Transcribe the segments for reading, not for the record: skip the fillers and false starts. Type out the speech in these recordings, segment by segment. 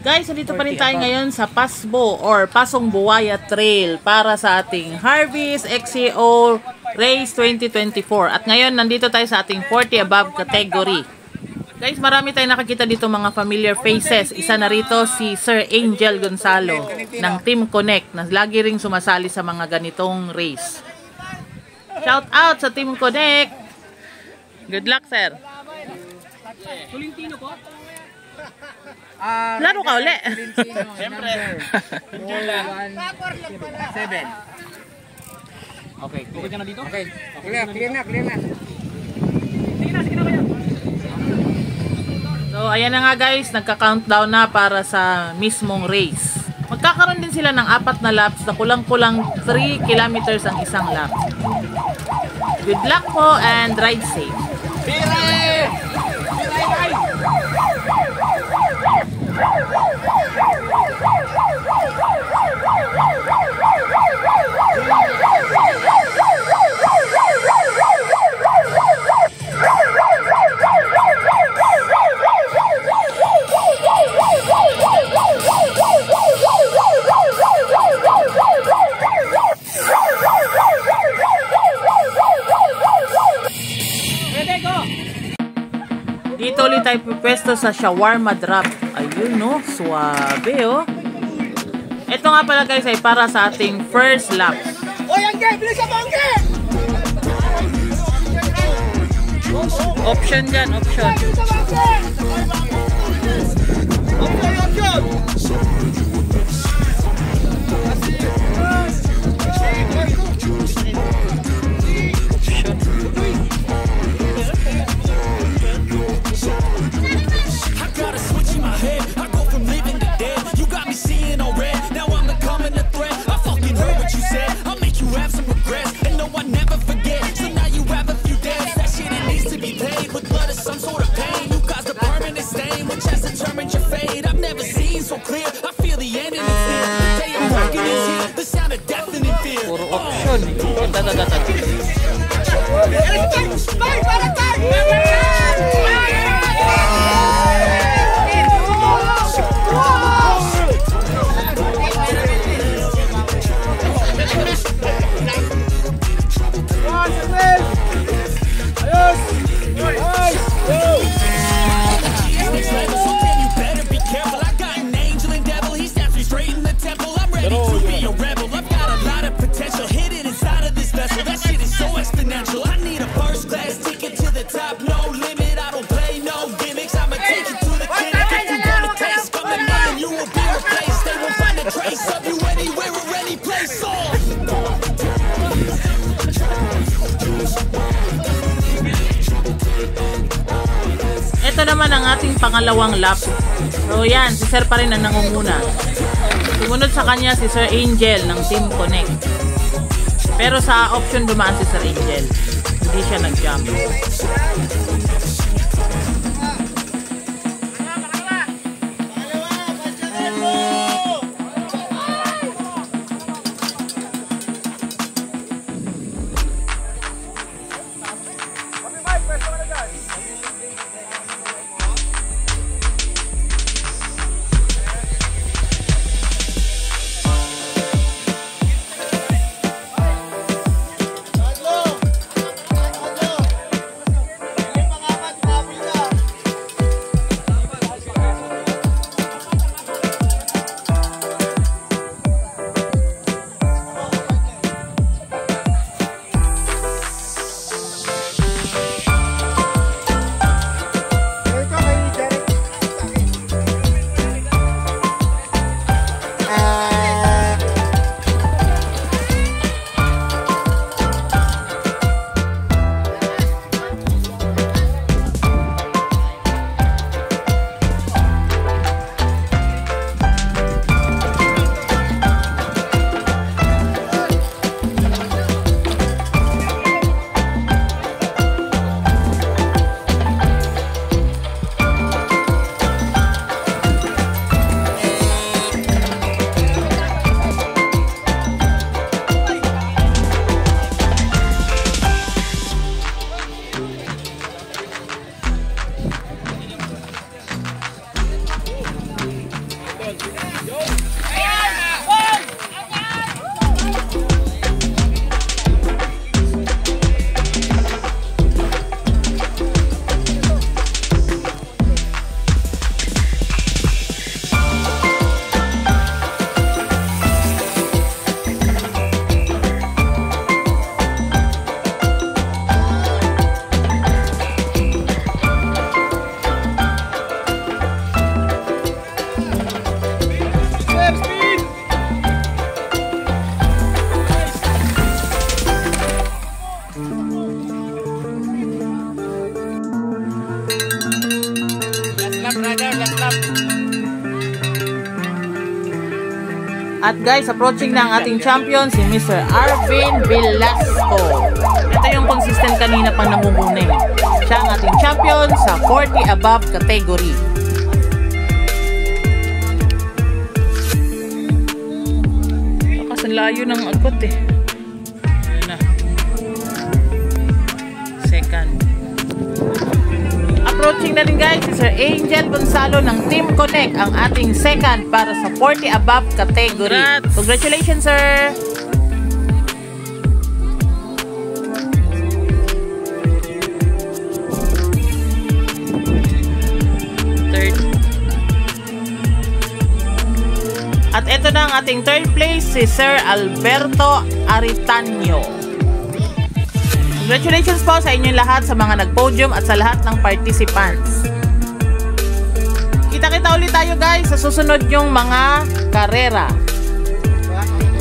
Guys, nandito pa rin tayo ngayon sa Pasbo or Pasong Buwaya Trail para sa ating Harvest XCO Race 2024. At ngayon, nandito tayo sa ating 40 above category. Guys, marami tayong nakakita dito mga familiar faces. Isa na rito si Sir Angel Gonzalo ng Team Connect na lagi ring sumasali sa mga ganitong race. Shout out sa Team Connect! Good luck, sir! Tolentino po? Laro ka uli. Siyempre. 7. Okay. Okay ka na dito? Okay. Clear na. Sige na kaya. So, ayan na nga guys. Nagka-countdown na para sa mismong race. Magkakaroon din sila ng 4 na laps na kulang-kulang 3 kilometers ang isang lap. Good luck po and ride safe. Bire! Dito ulit tayo pwesto sa shawarma drop. Ayun no, suabe oh. Ito nga pala guys ay para sa ating first lap. Oy, Angge! Bilis sa Angge! Option dyan, option. Option! Puro option. Ito naman ang ating pangalawang lap. So yan, si Sir pa rin ang nangunguna. Sumunod sa kanya si Sir Angel ng Team Connect. Pero sa option dumaan si Sir Angel. Hindi siya nag-jump. At guys, approaching na ang ating champion, si Mr. Arvin Velasco. Ito yung consistent kanina pang nangungunin. Siya ang ating champion sa 40 above category. Kasi layo ng agot eh. Ayan na. Second. Approaching na rin guys, si Sir Angel Gonzalo ng Team Connect, ang ating second para sa 40 above category. Congratulations, sir! Third. At ito na ang ating third place, si Sir Alberto Aritanio. Congratulations po sa inyong lahat, sa mga nag-podium at sa lahat ng participants. Kita-kita ulit tayo guys sa susunod yung mga karera.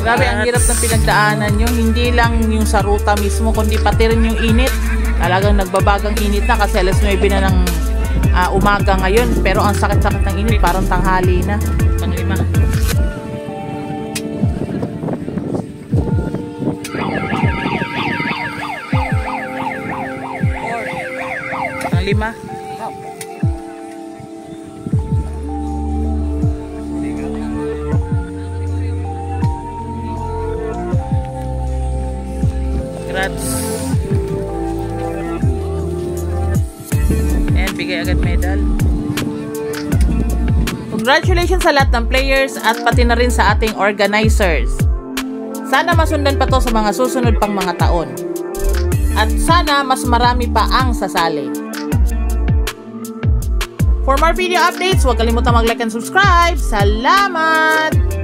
Grabe, ang hirap ng pinagdaanan nyo. Hindi lang yung sa ruta mismo, kundi pati rin yung init. Talagang nagbabagang init na kasi alas 9 na ng umaga ngayon. Pero ang sakit-sakit ng init, parang tanghali na. Panglima. Lima. Congrats. And bigay agad medal. Congratulations sa lahat ng players at pati na rin sa ating organizers. Sana masundan pa to sa mga susunod pang mga taon. At sana mas marami pa ang sasali. For more video updates, huwag kalimutang mag-like and subscribe. Salamat!